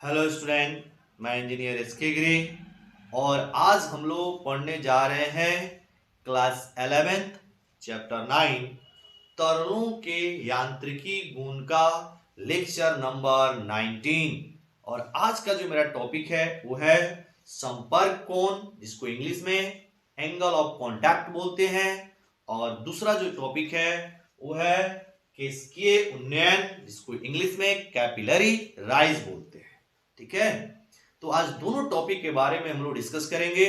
Hello student, मैं engineer SK गिरी और आज हम लोग पढ़ने जा रहे हैं क्लास 11th चैप्टर 9 तरलों के यांत्रिकी गुण का लेक्चर नंबर 19। और आज का जो मेरा टॉपिक है वो है संपर्क कोण, जिसको इंग्लिश में एंगल ऑफ कॉन्टैक्ट बोलते हैं। और दूसरा जो टॉपिक है वो है केशिकीय उन्नयन, जिसको इंग्लिश में कैपिलरी राइज बोलते हैं। ठीक है, तो आज दोनों टॉपिक के बारे में हम लोग डिस्कस करेंगे।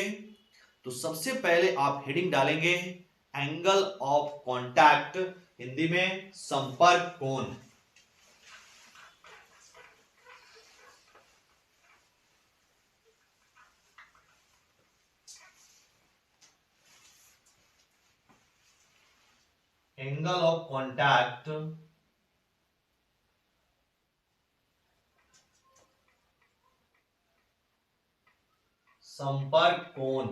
तो सबसे पहले आप हेडिंग डालेंगे एंगल ऑफ कांटेक्ट, हिंदी में संपर्क कोण। एंगल ऑफ कांटेक्ट संपर्क कोण।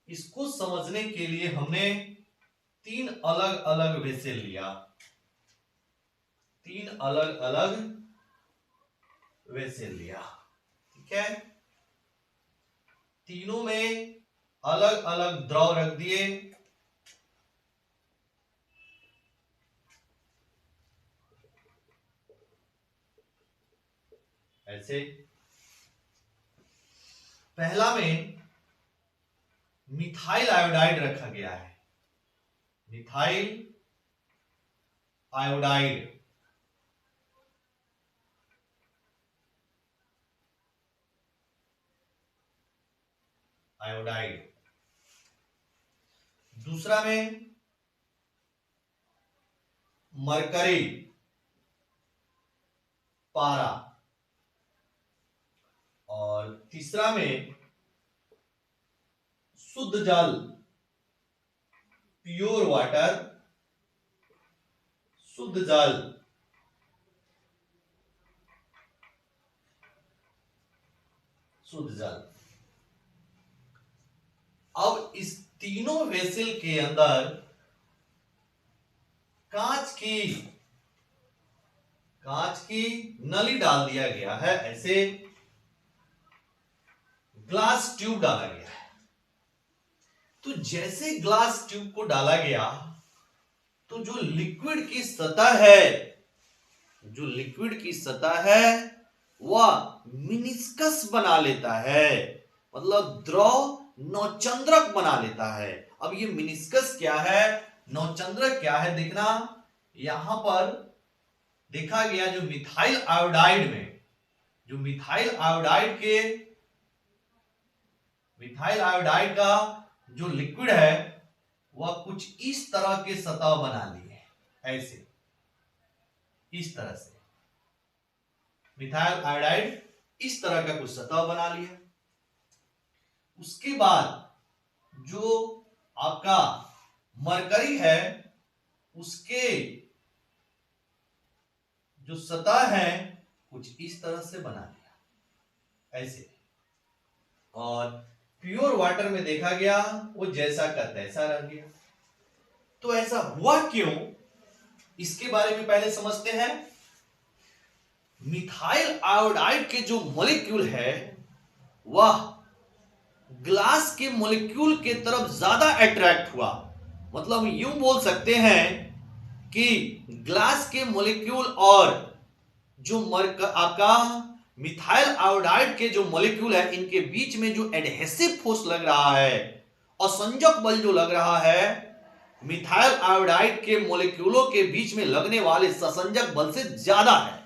इसको समझने के लिए हमने तीन अलग अलग वेसल लिया, तीन अलग अलग वेसल लिया। ठीक है, तीनों में अलग अलग द्रव रख दिए। ऐसे पहला में मिथाइल आयोडाइड रखा गया है, मिथाइल आयोडाइड। आयोडाइड। दूसरा में मरकरी, पारा। और तीसरा में शुद्ध जल, प्योर वाटर, शुद्ध जल। शुद्ध जल। अब इस तीनों वेसल के अंदर कांच की नली डाल दिया गया है। ऐसे ग्लास ट्यूब डाला गया है। तो जैसे ग्लास ट्यूब को डाला गया तो जो लिक्विड की सतह है वह मिनिस्कस बना लेता है, मतलब द्रव नौचंद्रक बना लेता है। अब ये मिनिस्कस क्या है, नौचंद्रक क्या है, देखना यहां पर देखा गया। जो मिथाइल आयोडाइड में, जो मिथाइल आयोडाइड का जो लिक्विड है वह कुछ इस तरह के सतह बना ली है। ऐसे इस तरह से मिथाइल आयोडाइड इस तरह का कुछ सतह बना लिया। उसके बाद जो आपका मरकरी है उसके जो सतह है कुछ इस तरह से बना लिया, ऐसे। और प्योर वाटर में देखा गया वो जैसा का तैसा रह गया। तो ऐसा हुआ क्यों, इसके बारे में पहले समझते हैं। मिथाइल आयोडाइड के जो मॉलिक्यूल है वह ग्लास के मॉलिक्यूल के तरफ ज्यादा अट्रैक्ट हुआ। मतलब यूं बोल सकते हैं कि ग्लास के मॉलिक्यूल और जो आपका मिथाइल आयोडाइड के जो मॉलिक्यूल है इनके बीच में जो एडहेसिव फोर्स लग रहा है और संयोजक बल जो लग रहा है, मिथाइल आयोडाइड के मॉलिक्यूलों के बीच में लगने वाले ससंजक बल से ज्यादा है।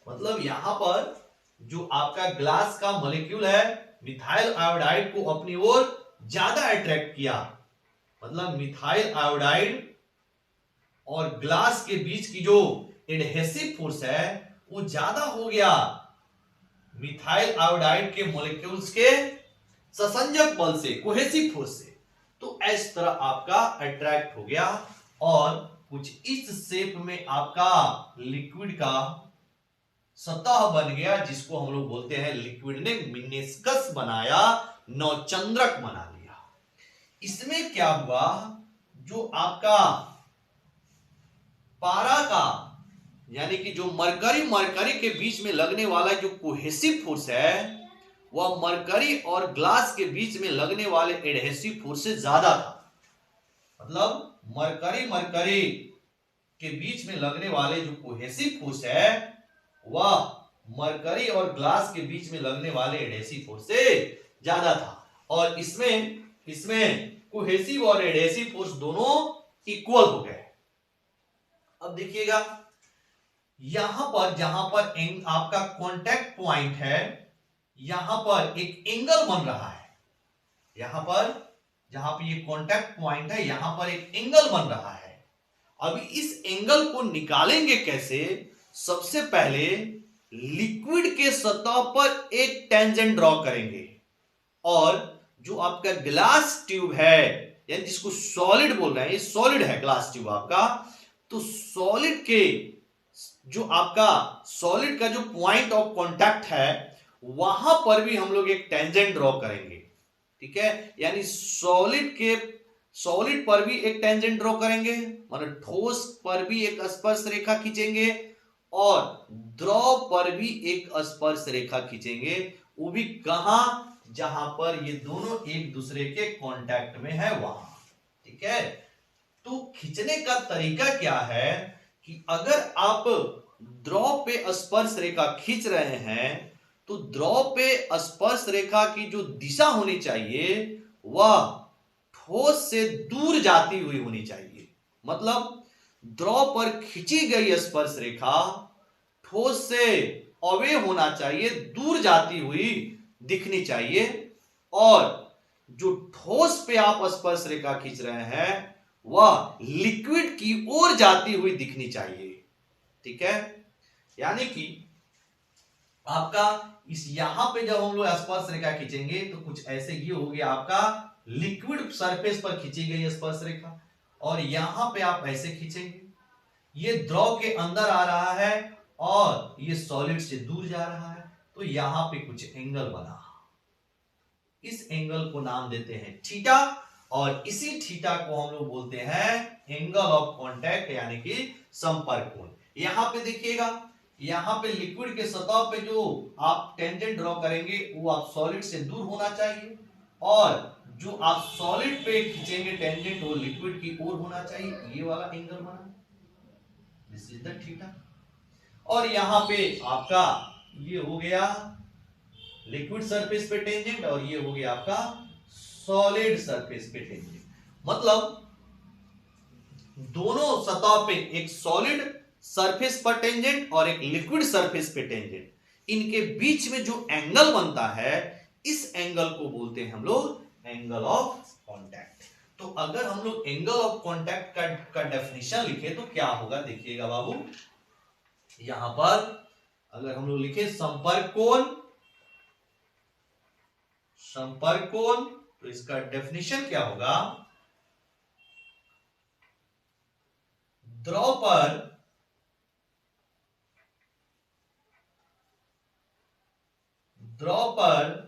मतलब यहां पर जो आपका ग्लास का मॉलिक्यूल है मिथाइल आयोडाइड को अपनी ओर ज्यादा अट्रैक्ट किया। मतलब मिथाइल आयोडाइड और ग्लास के बीच की जो एडहेसिव फोर्स है वो ज्यादा हो गया मिथाइल आयोडाइड के मॉलिक्यूल्स के ससंजक बल से, कोहेसिव फोर्स से। तो इस तरह आपका अट्रैक्ट हो गया और कुछ इस शेप में आपका लिक्विड का सतह बन गया, जिसको हम लोग बोलते हैं लिक्विड ने मिनिस्कस बनाया, नौचंद्रक बना लिया। इसमें क्या हुआ, जो आपका पारा का यानी कि जो मरकरी मरकरी के बीच में लगने वाला जो कोहेसिव फोर्स है वह मरकरी और ग्लास के बीच में लगने वाले एडहेसिव फोर्स से ज्यादा था। मतलब मरकरी मरकरी के बीच में लगने वाले जो कोहेसिव फोर्स है वह मरकरी और ग्लास के बीच में लगने वाले एडहेसिव फोर्स से ज्यादा था। और इसमें कोहेसिव और एडहेसिव फोर्स दोनों इक्वल हो गए। अब देखिएगा यहां पर जहां पर आपका कांटेक्ट पॉइंट है यहां पर एक एंगल बन रहा है। यहां पर जहां पे ये कांटेक्ट पॉइंट है यहां पर एक एंगल बन रहा है। अभी इस एंगल को निकालेंगे कैसे? सबसे पहले लिक्विड के सतह पर एक टेंजेंट ड्रॉ करेंगे और जो आपका ग्लास ट्यूब है यानी जिसको सॉलिड बोल रहे हैं, ये सॉलिड है ग्लास ट्यूब आपका, तो सॉलिड के जो आपका सॉलिड का जो पॉइंट ऑफ कांटेक्ट है वहां पर भी हम लोग एक टेंजेंट ड्रॉ करेंगे। ठीक है, यानी सॉलिड पर भी एक टेंजेंट ड्रॉ करेंगे, मतलब ठोस पर भी एक स्पर्श रेखा खींचेंगे और द्रव पर भी एक स्पर्श रेखा खींचेंगे। वो भी कहां? जहां पर ये दोनों एक दूसरे के कांटेक्ट में है वहां। ठीक है, तो खींचने का तरीका क्या है कि अगर आप द्रव पे स्पर्श रेखा खींच रहे हैं तो द्रव पे स्पर्श रेखा की जो दिशा होनी चाहिए वह ठोस से दूर जाती हुई होनी चाहिए। मतलब द्रव पर खींची गई स्पर्श रेखा ठोस से अवे होना चाहिए, दूर जाती हुई दिखनी चाहिए। और जो ठोस पे आप स्पर्श रेखा खींच रहे हैं वह लिक्विड की ओर जाती हुई दिखनी चाहिए। ठीक है, यानी कि आपका इस यहां पे जब हम लोग स्पर्श रेखा खींचेंगे तो कुछ ऐसे ये हो गया आपका लिक्विड सरफेस पर खींची गई स्पर्श रेखा, और यहां पे आप ऐसे खींचेंगे, ये द्रव के अंदर आ रहा है और ये सॉलिड से दूर जा रहा है, तो यहां पे कुछ एंगल बना। इस एंगल को नाम देते हैं थीटा, और इसी थीटा को हम लोग बोलते हैं एंगल ऑफ कांटेक्ट यानी कि संपर्क कोण। यहां पे देखिएगा, यहां पे लिक्विड के सतह पे जो आप टेंजेंट ड्रॉ करेंगे वो आप सॉलिड से दूर होना चाहिए, और जो आप सॉलिड पे खींचेंगे टेंजेंट वो लिक्विड की ओर होना चाहिए। ये वाला एंगल बना, दिस इज द थीटा। और यहां पे आपका ये हो गया लिक्विड सरफेस पे टेंजेंट और ये हो गया आपका सॉलिड सरफेस पे टेंजेंट। मतलब दोनों सतह पे एक सॉलिड सरफेस पर टेंजेंट और एक लिक्विड सरफेस पे टेंजेंट, इनके बीच में जो एंगल बनता है इस एंगल को बोलते हैं हम लोग एंगल ऑफ कांटेक्ट। तो अगर हम लोग एंगल ऑफ कांटेक्ट का डेफिनेशन लिखे तो क्या होगा? देखिएगा बाबू, यहां पर अगर हम लोग लिखे संपर्क कोण तो इसका डेफिनेशन क्या होगा? द्रव पर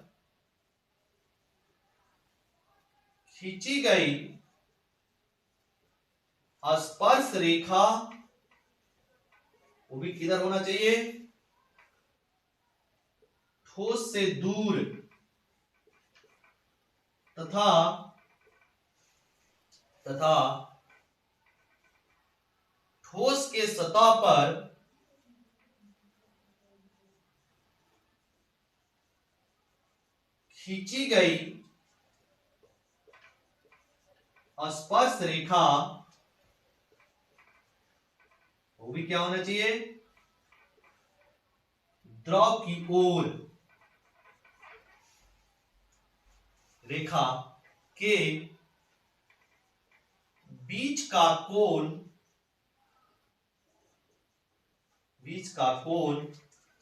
खींची गई स्पर्श रेखा, वो भी किधर होना चाहिए? ठोस से दूर तथा ठोस के सतह पर खींची गई स्पर्श रेखा, वो भी क्या होना चाहिए? द्रव की ओर रेखा के बीच का कोण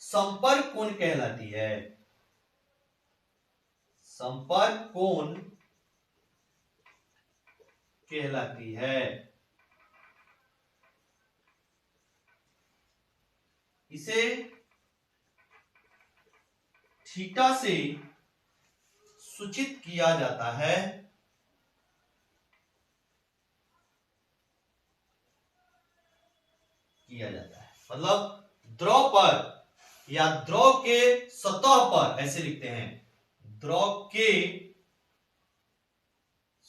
संपर्क कोण कहलाती है। संपर्क कोण कहलाती है। इसे थीटा से सूचित किया जाता है। मतलब द्रव पर या द्रव के सतह पर, ऐसे लिखते हैं, द्रव के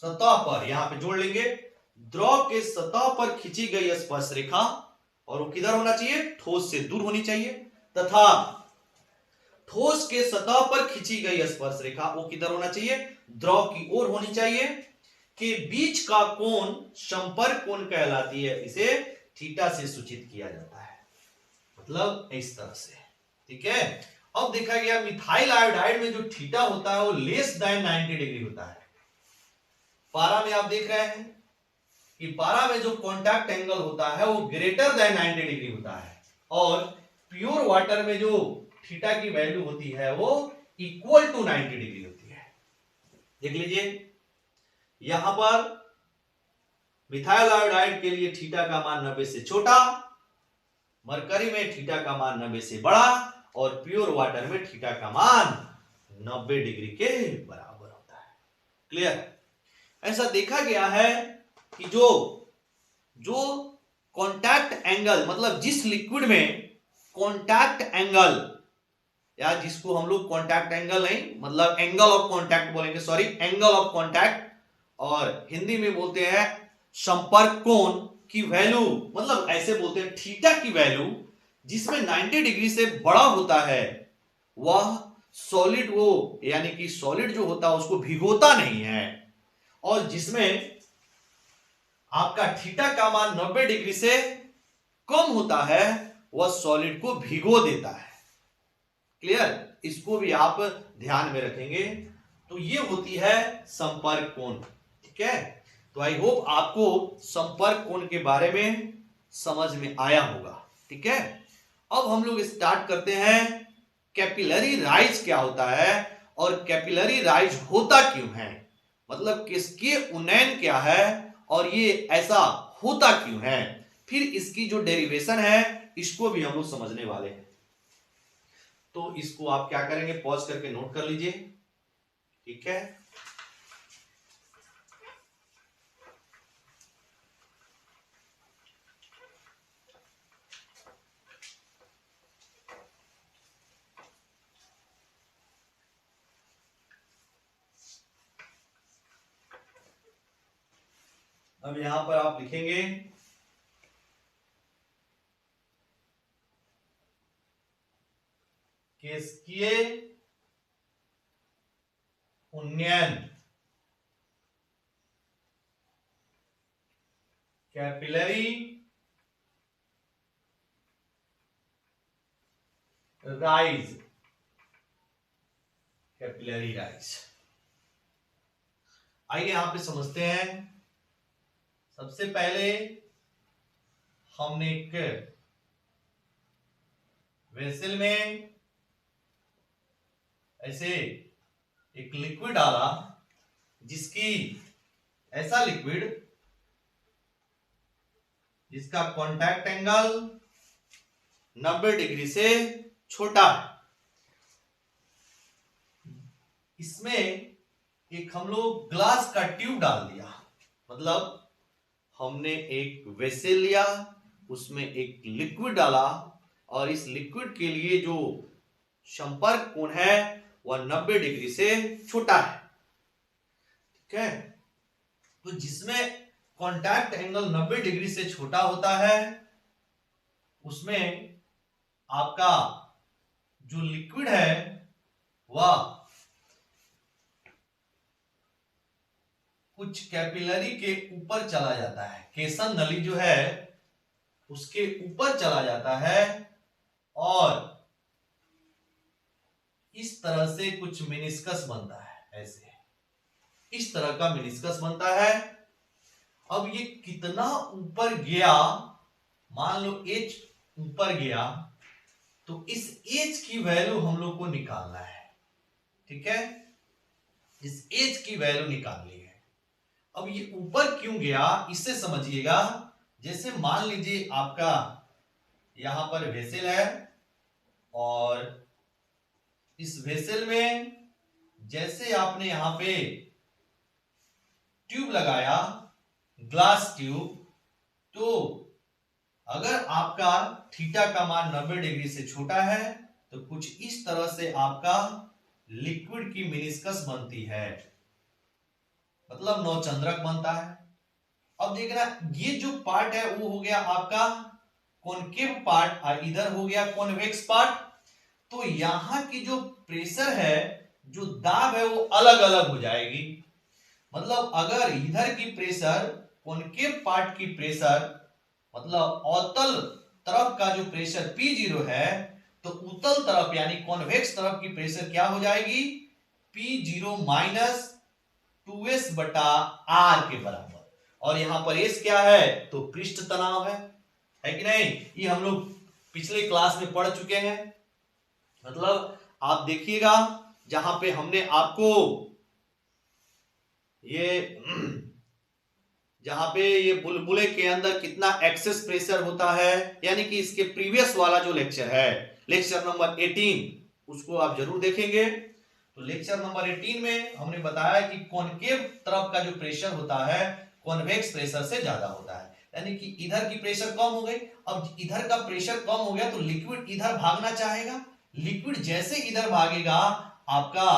सतह पर, यहां पे जोड़ लेंगे, द्रव के सतह पर खींची गई स्पर्श रेखा, और वो किधर होना चाहिए, ठोस से दूर होनी चाहिए, तथा ठोस के सतह पर खींची गई स्पर्श रेखा वो किधर होना चाहिए, द्रव की ओर होनी चाहिए, के बीच का कोण संपर्क कोण कहलाती है, इसे थीटा से सूचित किया जाता है, मतलब इस तरह से। ठीक है, अब देखा गया मिथाइल आयोडाइड में जो थीटा होता है वो लेस देन 90 डिग्री होता है। पारा में आप देख रहे हैं कि पारा में जो कॉन्टैक्ट एंगल होता है वो ग्रेटर देन 90 डिग्री होता है, और प्योर वाटर में जो थीटा की वैल्यू होती है वो इक्वल टू 90 डिग्री होती है। देख लीजिए, यहां पर मिथाइल आयोडाइड के लिए थीटा का मान 90 से छोटा, मरकरी में थीटा का मान 90 से बड़ा, और प्योर वाटर में थीटा का मान 90 डिग्री के बराबर होता है। क्लियर? ऐसा देखा गया है कि जो कॉन्टैक्ट एंगल, मतलब जिस लिक्विड में कॉन्टैक्ट एंगल, या जिसको हम लोग कॉन्टैक्ट एंगल नहीं, मतलब एंगल ऑफ कॉन्टैक्ट बोलेंगे, सॉरी, एंगल ऑफ कॉन्टैक्ट, और हिंदी में बोलते हैं संपर्क कोण की वैल्यू, मतलब ऐसे बोलते हैं थीटा की वैल्यू जिसमें 90 डिग्री से बड़ा होता है, वह सॉलिड, वो यानी कि सॉलिड जो होता है उसको भिगोता नहीं है, और जिसमें आपका थीटा का मान 90 डिग्री से कम होता है वह सॉलिड को भिगो देता है। क्लियर? इसको भी आप ध्यान में रखेंगे। तो ये होती है संपर्क कोण। ठीक है, तो आई होप आपको संपर्क कोण के बारे में समझ में आया होगा। ठीक है, अब हम लोग स्टार्ट करते हैं कैपिलरी राइज क्या होता है, और कैपिलरी राइज होता क्यों है, मतलब किसके उन्नयन क्या है, और ये ऐसा होता क्यों है, फिर इसकी जो डेरिवेशन है इसको भी हम लोग समझने वाले हैं। तो इसको आप क्या करेंगे, पॉज करके नोट कर लीजिए। ठीक है, अब यहां पर आप लिखेंगे केशकीय उन्नयन, कैपिलरी राइज, कैपिलरी राइज। आइए यहां पे समझते हैं। सबसे पहले हमने एक वेसल में ऐसे एक लिक्विड डाला, जिसकी, ऐसा लिक्विड जिसका कॉन्टैक्ट एंगल 90 डिग्री से छोटा है, इसमें एक हम लोग ग्लास का ट्यूब डाल दिया, मतलब हमने एक वेसल लिया, उसमें एक लिक्विड डाला, और इस लिक्विड के लिए जो संपर्क कोण है वह 90 डिग्री से छोटा है। ठीक है, तो जिसमें कॉन्टैक्ट एंगल 90 डिग्री से छोटा होता है उसमें आपका जो लिक्विड है वह कुछ कैपिलरी के ऊपर चला जाता है, केशन नली जो है उसके ऊपर चला जाता है, और इस तरह से कुछ मेनिस्कस बनता है, ऐसे इस तरह का मेनिस्कस बनता है। अब ये कितना ऊपर गया, मान लो एच ऊपर गया, तो इस एच की वैल्यू हम लोग को निकालना है। ठीक है, इस एच की वैल्यू निकालनी है। अब ये ऊपर क्यों गया इससे समझिएगा। जैसे मान लीजिए आपका यहां पर वेसल है, और इस वेसल में जैसे आपने यहां पे ट्यूब लगाया, ग्लास ट्यूब, तो अगर आपका थीटा का मान 90 डिग्री से छोटा है तो कुछ इस तरह से आपका लिक्विड की मेनिस्कस बनती है, मतलब नौचंद्रक बनता है। अब देखना ये जो पार्ट है वो हो गया आपका कॉनकेव पार्ट और इधर हो गया कॉन्वेक्स पार्ट। तो यहां की जो प्रेशर है, जो दाब है, वो अलग अलग हो जाएगी। मतलब अगर इधर की प्रेशर कॉनकेव पार्ट की प्रेशर, मतलब अवतल तरफ का जो प्रेशर P0 है, तो उत्तल तरफ यानी कॉन्वेक्स तरफ की प्रेशर क्या हो जाएगी, P0 माइनस 2s बटा R के बराबर। और यहां पर S क्या है, तो पृष्ठ तनाव है कि नहीं? ये हम लोग पिछले क्लास में पढ़ चुके हैं। मतलब आप देखिएगा जहां पे हमने आपको ये जहां पे ये बुलबुले के अंदर कितना एक्सेस प्रेशर होता है, यानी कि इसके प्रीवियस वाला जो लेक्चर है, लेक्चर नंबर 18, उसको आप जरूर देखेंगे। तो लेक्चर नंबर 18 में हमने बताया कि कॉनकेव तरफ का जो प्रेशर होता है कॉन्वेक्स प्रेशर से ज्यादा होता है, यानी कि इधर की प्रेशर कम हो गई। अब इधर का प्रेशर कम हो गया तो लिक्विड इधर भागना चाहेगा। लिक्विड जैसे इधर भागेगा, आपका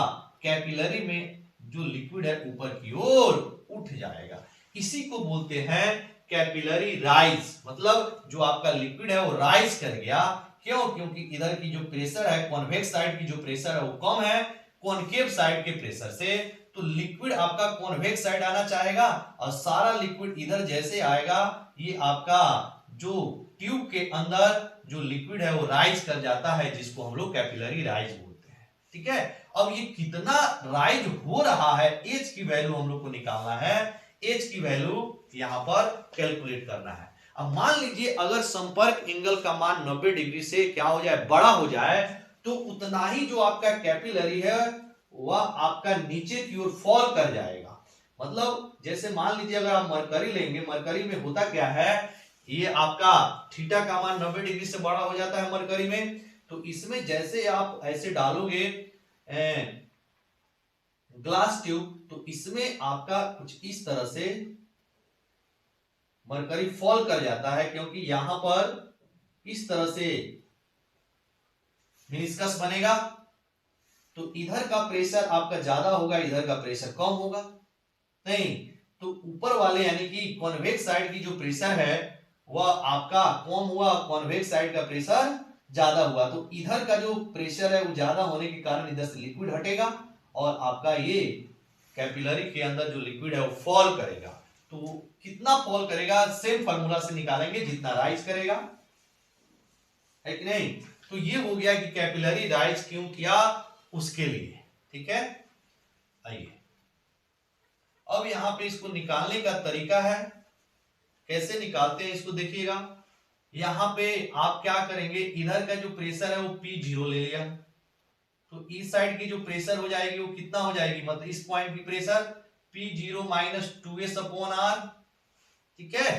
कैपिलरी में जो लिक्विड है ऊपर की ओर उठ जाएगा। इसी को बोलते हैं कैपिलरी राइज। मतलब जो आपका लिक्विड है वो राइज कर गया। क्यों? क्योंकि इधर की जो प्रेशर है, कॉन्वेक्स साइड की जो प्रेशर है वो कम है कॉनकेव साइड के प्रेशर से। तो लिक्विड आपका कॉन्वेक्स साइड आना चाहेगा और सारा लिक्विड इधर जैसे आएगा, ये आपका जो ट्यूब के अंदर जो लिक्विड है वो राइज कर जाता है, जिसको हम लोग कैपिलरी राइज बोलते हैं। ठीक है, अब ये कितना राइज हो रहा है, एच की वैल्यू हम लोग को निकालना है। एच की वैल्यू यहां पर कैलकुलेट करना है। अब मान लीजिए अगर संपर्क एंगल का मान 90 डिग्री से क्या हो जाए, बड़ा हो जाए, तो उतना ही जो आपका कैपिलरी है वह आपका नीचे की ओर फॉल कर जाएगा। मतलब जैसे मान लीजिए अगर आप मरकरी लेंगे, मरकरी में होता क्या है, ये आपका थीटा का मान 90 डिग्री से बड़ा हो जाता है मरकरी में। तो इसमें जैसे आप ऐसे डालोगे ग्लास ट्यूब, तो इसमें आपका कुछ इस तरह से मरकरी फॉल कर जाता है, क्योंकि यहां पर इस तरह से मेनिस्कस बनेगा। तो इधर का प्रेशर आपका ज्यादा होगा, इधर का प्रेशर कम होगा। नहीं तो ऊपर वाले यानी कि कॉन्वेक्स साइड की जो प्रेशर है वह आपका कम हुआ, कॉन्वेक्स साइड का प्रेशर ज्यादा हुआ। तो इधर का जो प्रेशर है वो ज्यादा होने के कारण इधर से लिक्विड हटेगा और आपका ये कैपिलरी के अंदर जो लिक्विड है वो फॉल करेगा। तो कितना फॉल करेगा, सेम फार्मूला से निकालेंगे, जितना राइज करेगा, है कि नहीं? तो ये हो गया कि कैपिलरी राइज क्यों किया उसके लिए। ठीक है, आइए अब यहां पे इसको निकालने का तरीका है, कैसे निकालते हैं इसको देखिएगा। यहां पे आप क्या करेंगे, इधर का जो प्रेशर है वो P0 ले लिया, तो इस साइड की जो प्रेशर हो जाएगी वो कितना हो जाएगी, मतलब इस पॉइंट की pressure P0 minus 2s upon R। ठीक है,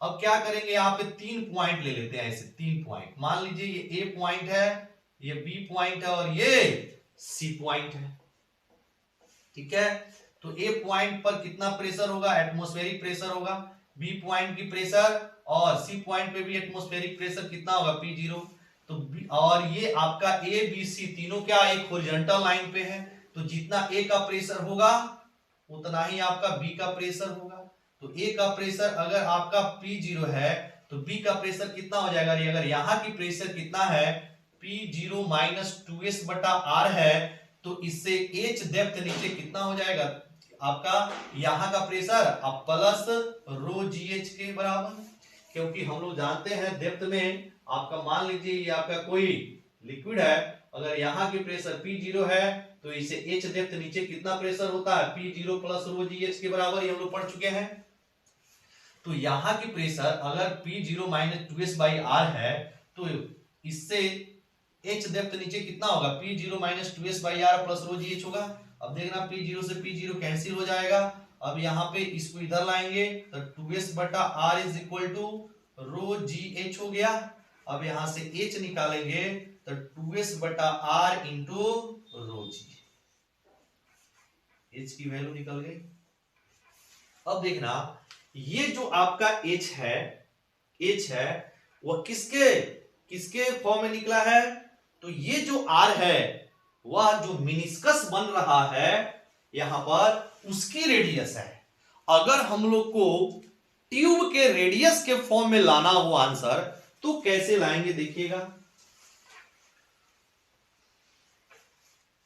अब क्या करेंगे, यहाँ पे 3 पॉइंट ले लेते हैं, ऐसे 3 पॉइंट। मान लीजिए ये A पॉइंट है, ये B पॉइंट है और ये C पॉइंट है। ठीक है, तो A पॉइंट पर कितना प्रेशर होगा, एटमॉस्फेरिक प्रेशर होगा। B पॉइंट की प्रेशर और C पॉइंट पे भी एटमॉस्फेरिक प्रेशर कितना होगा, P0। तो और ये आपका A B C तीनों क्या एक हॉरिजॉन्टल लाइन पे है, तो जितना A का प्रेशर होगा उतना ही आपका B का प्रेशर होगा। तो A का प्रेशर अगर आपका P0 है तो B का प्रेशर कितना हो जाएगा, अगर यहाँ की प्रेशर कितना है P0 माइनस 2s बटा R है, तो इससे H डेप्थ नीचे कितना हो जाएगा आपका, यहाँ का प्रेशर अब प्लस रो GH के बराबर। क्योंकि हम लोग जानते हैं डेप्थ में आपका, मान लीजिए ये आपका कोई लिक्विड है, अगर यहाँ की प्रेशर P0 है तो इसे H डेप्थ नीचे कितना प्रेशर होता है, P0 प्लस रो GH के बराबर, ये हम लोग पढ़ चुके हैं। तो यहाँ की प्रेशर अगर P0 minus 2s by R है तो इससे H डेप्थ नीचे कितना होगा, P0 minus 2s by R plus row GH होगा। अब देखना P0 से P0 कैंसिल हो जाएगा। अब यहाँ पे इसको इधर लाएंगे तो 2s बटा R is equal to rho GH हो गया। अब यहाँ से H निकालेंगे तो 2s बटा R इंटू रो G, H की वैल्यू निकल गई। अब देखना ये जो आपका H है वह किसके किसके फॉर्म में निकला है? तो ये जो आर है वह जो मिनिस्कस बन रहा है यहां पर उसकी रेडियस है। अगर हम लोग को ट्यूब के रेडियस के फॉर्म में लाना हो आंसर तो कैसे लाएंगे देखिएगा।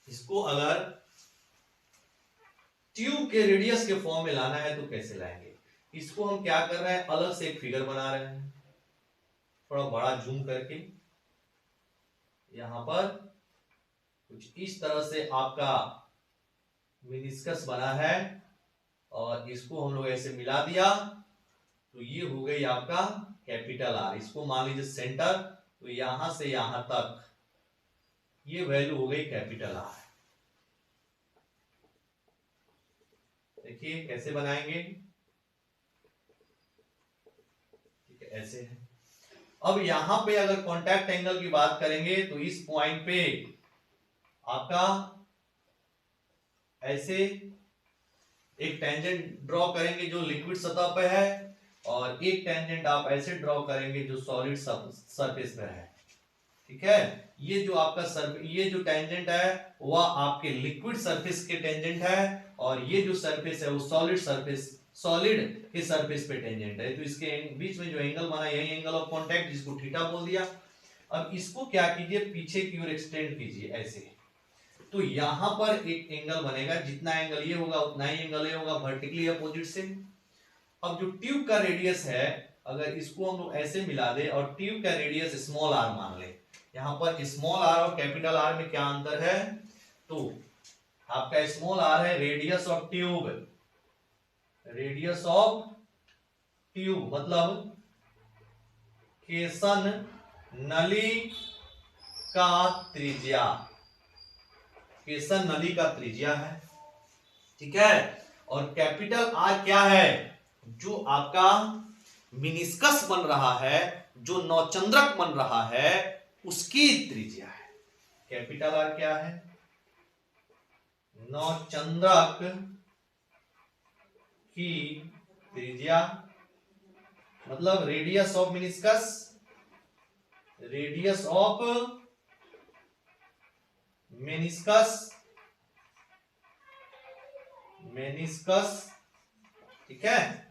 इसको अगर ट्यूब के रेडियस के फॉर्म में लाना है तो कैसे लाएंगे? इसको हम क्या कर रहे हैं, अलग से एक फिगर बना रहे हैं, थोड़ा बड़ा जूम करके। यहां पर कुछ इस तरह से आपका मिनिस्कस बना है और इसको हम लोग ऐसे मिला दिया तो ये हो गई आपका कैपिटल आर। इसको मान लीजिए सेंटर, तो यहां से यहां तक ये वैल्यू हो गई कैपिटल आर। देखिए कैसे बनाएंगे, ठीक है ऐसे है। अब यहां पे अगर कॉन्टैक्ट एंगल की बात करेंगे तो इस पॉइंट पे आपका ऐसे एक टेंजेंट ड्रॉ करेंगे जो लिक्विड सतह पे है और एक टेंजेंट आप ऐसे ड्रॉ करेंगे जो सॉलिड सरफेस पे है, ठीक है। ये जो आपका ये जो टेंजेंट है वह आपके लिक्विड सरफेस के टेंजेंट है और ये जो सरफेस है वो सॉलिड के सरफेस पे टेंजेंट है। तो इसके बीच में जो एंगल बना यही एंगल ऑफ कांटेक्ट, जिसको थीटा बोल दिया। अब इसको क्या कीजिए, पीछे की ओर एक्सटेंड कीजिए ऐसे, तो यहां पर एक एंगल बनेगा, जितना एंगल ये होगा उतना ही एंगल ये होगा, वर्टिकली अपोजिट से। अब जो ट्यूब का रेडियस है अगर इसको हम लोग ऐसे मिला दे और ट्यूब का रेडियस स्मॉल आर मान ले, यहां पर स्मॉल आर और कैपिटल आर में क्या अंतर है? तो आपका स्मॉल आर है radius of tube, radius of tube मतलब केशन नली का त्रिज्या, केशन नली का त्रिज्या है, ठीक है। और कैपिटल आर क्या है? जो आपका मिनिस्कस बन रहा है, जो नौचंद्रक बन रहा है उसकी त्रिज्या है। कैपिटल आर क्या है? नौचंद्रक की त्रिज्या, मतलब radius of meniscus, radius of meniscus, ठीक है।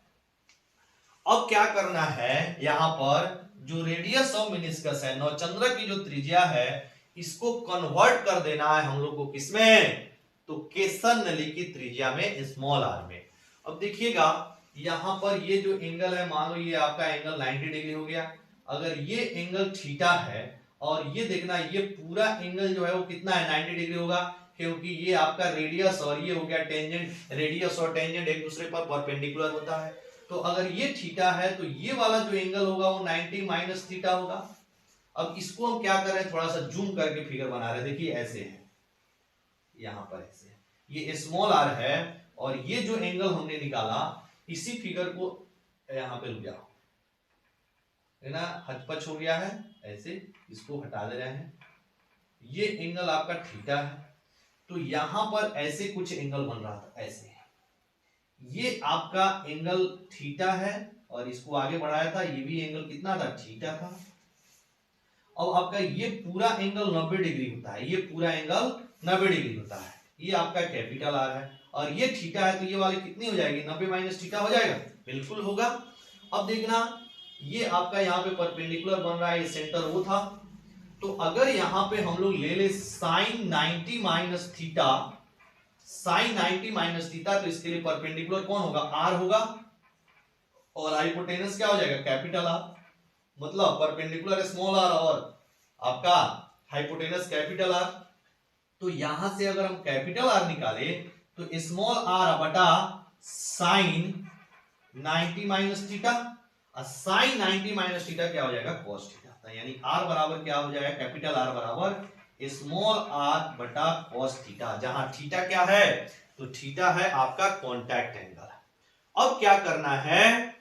अब क्या करना है, यहां पर जो रेडियस ऑफ मेनिस्कस है, नौचंद्रक की जो त्रिज्या है, इसको कन्वर्ट कर देना है हम लोग को किसमें? तो केशन नली की त्रिज्या में, स्मॉल आर में। अब देखिएगा यहां पर ये जो एंगल है, मान लो ये आपका एंगल 90 डिग्री हो गया। अगर ये एंगल थीटा है और ये देखना ये पूरा एंगल जो है वो कितना है, 90 डिग्री होगा, क्योंकि ये आपका रेडियस और ये हो गया टेंजेंट, रेडियस और टेंजेंट एक दूसरे पर परपेंडिकुलर होता है। तो अगर ये थीटा है तो ये वाला जो एंगल होगा वो 90 माइनस थीटा होगा। अब इसको हम क्या कर रहे हैं, थोड़ा सा जूम करके फिगर बना रहे हैं। देखिए ऐसे है, यहां पर ऐसे है, ये स्मॉल आर है और ये जो एंगल हमने निकाला इसी फिगर को यहां पे ले जाओ, है ना, हचपच हो गया है ऐसे, इसको हटा दे रहे हैं। ये एंगल आपका थीटा है, तो यहां पर ऐसे कुछ एंगल बन रहा था ऐसे, ये आपका एंगल थीटा है और इसको आगे बढ़ाया था, ये भी एंगल कितना था, थीटा था। अब आपका ये पूरा एंगल 90 डिग्री होता है, ये पूरा एंगल 90 डिग्री होता है, ये आपका कैपिटल आर है और ये थीटा है, तो ये वाली कितनी हो जाएगी, 90 माइनस थीटा हो जाएगा, बिल्कुल होगा। अब देखना ये आपका यहाँ पे परपेंडिकुलर बन रहा है, ये सेंटर वो था, तो अगर यहाँ पे हम लोग ले ले sine 90 minus theta, sine 90 minus theta, तो इसके लिए परपेंडिकुलर कौन होगा, आर होगा, और हाइपोटेनस क्या हो जाएगा, कैपिटल आर, मतलब परपेंडिकुलर स्मॉल आर और आपका हाइपोटेनस कैपिटल आर। तो यहां से अगर हम कैपिटल आर निकाले तो स्मॉल आर बटा साइन 90 माइनस थीटा, और साइन 90 माइनस थीटा क्या हो जाएगा, कॉस थीटा, यानी आर बराबर क्या हो जाएगा, कैपिटल आर बराबर स्मॉल आर बटा कॉस थीटा, जहां थीटा क्या है, तो थीटा है आपका कॉन्टैक्ट एंगल। अब क्या करना है,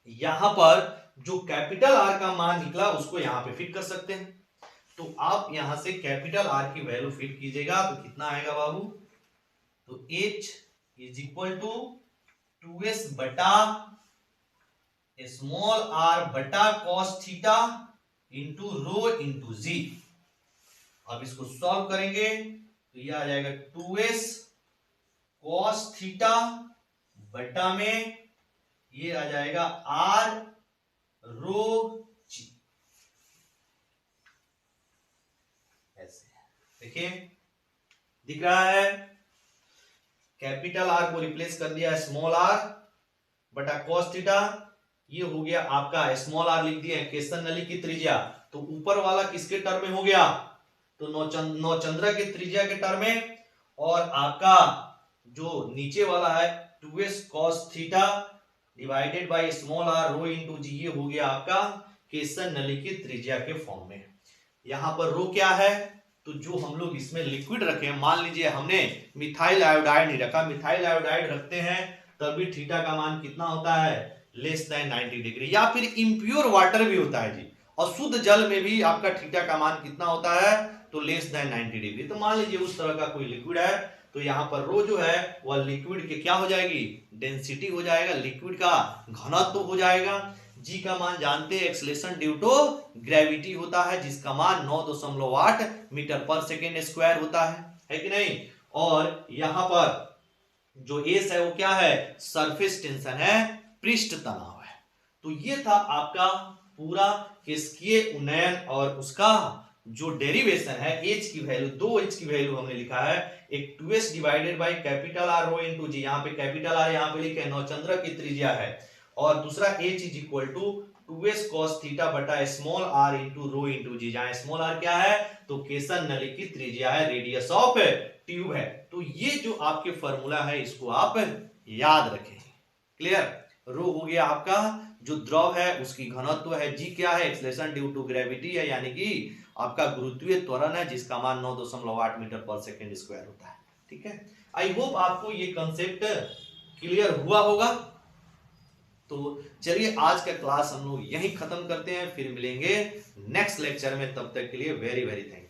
यहां पर जो कैपिटल आर का मान निकला उसको यहां पे फिट कर सकते हैं, तो आप यहां से कैपिटल आर की वैल्यू फिट कीजिएगा तो कितना आएगा बाबू, तो h is equal to 2s बटा स्मॉल आर बटा cos theta into rho into g. अब इसको सॉल्व करेंगे तो ये आ जाएगा 2s कॉस थीटा बटा में ये आ जाएगा आर रो जी। ऐसे देखिए दिख रहा है, कैपिटल आर को रिप्लेस कर दिया स्मॉल आर बटा कॉस थीटा। ये हो गया आपका स्मॉल आर लिख दिया केसन नली की त्रिज्या, तो ऊपर वाला किसके टर्म में हो गया, तो नौचंद्रा के त्रिज्या के टर्म में, और आपका जो नीचे वाला है 2s cos theta divided by small r rho into g, ये हो गया आपका केसन नली की त्रिज्या के फॉर्म में। यहां पर रो क्या है, तो जो हम लोग इसमें लिक्विड रखे हैं, मान लीजिए हमने मिथाइल आयोडाइड नहीं रखा, मिथाइल आयोडाइड रखते हैं तब भी थीटा का मान कितना होता है, लेस देन 90 डिग्री, या फिर इम्प्योर वाटर भी होता है जी, और शुद्ध जल में भी आपका थीटा का मान कितना होता है, तो लेस देन 90 डिग्री। तो मान लीजिए उस तरह का कोई लिक्विड है, तो यहाँ पर रो जो है वह लिक्विड के क्या हो जाएगी, डेंसिटी हो जाएगा, लिक्विड का घनत्व हो जाएगा। जी का मान जानते हैं, एक्सेलरेशन ड्यू टू ग्रेविटी होता है, जिसका मान 9.8 मीटर पर सेकेंड स्क्वायर होता है कि नहीं। और यहाँ पर जो एस है वो क्या है, सरफेस टेंशन है, पृष्ठ तनाव है। तो ये था आपका पूरा केशिकीय उन्नयन, और उसका जो डेरिवेशन है, एच की वैल्यू, 2h की वैल्यू हमने लिखा है, एक 2s divided by capital R rho into g, यहाँ पे कैपिटल आर यहाँ पे लिखे नौचंद्र की त्रिज्या है, और दूसरा h is equal to 2s cos theta बटा small r into rho into g, जहां स्मॉल r क्या है, तो केसन नली की त्रिज्या है, रेडियस ऑफ ट्यूब है। तो ये जो आपके फॉर्मूला है इसको आप याद रखें। क्लियर, रो हो गया आपका जो द्रव है उसकी घनत्व है, जी क्या है, एक्सेलरेशन ड्यू टू ग्रेविटी है, यानी कि आपका गुरुत्वीय त्वरण है, जिसका मान 9.8 मीटर पर सेकेंड स्क्वायर होता है। ठीक है, आई होप आपको ये कंसेप्ट क्लियर हुआ होगा। तो चलिए आज का क्लास हम लोग यहीं खत्म करते हैं, फिर मिलेंगे नेक्स्ट लेक्चर में, तब तक के लिए वेरी वेरी थैंक यू।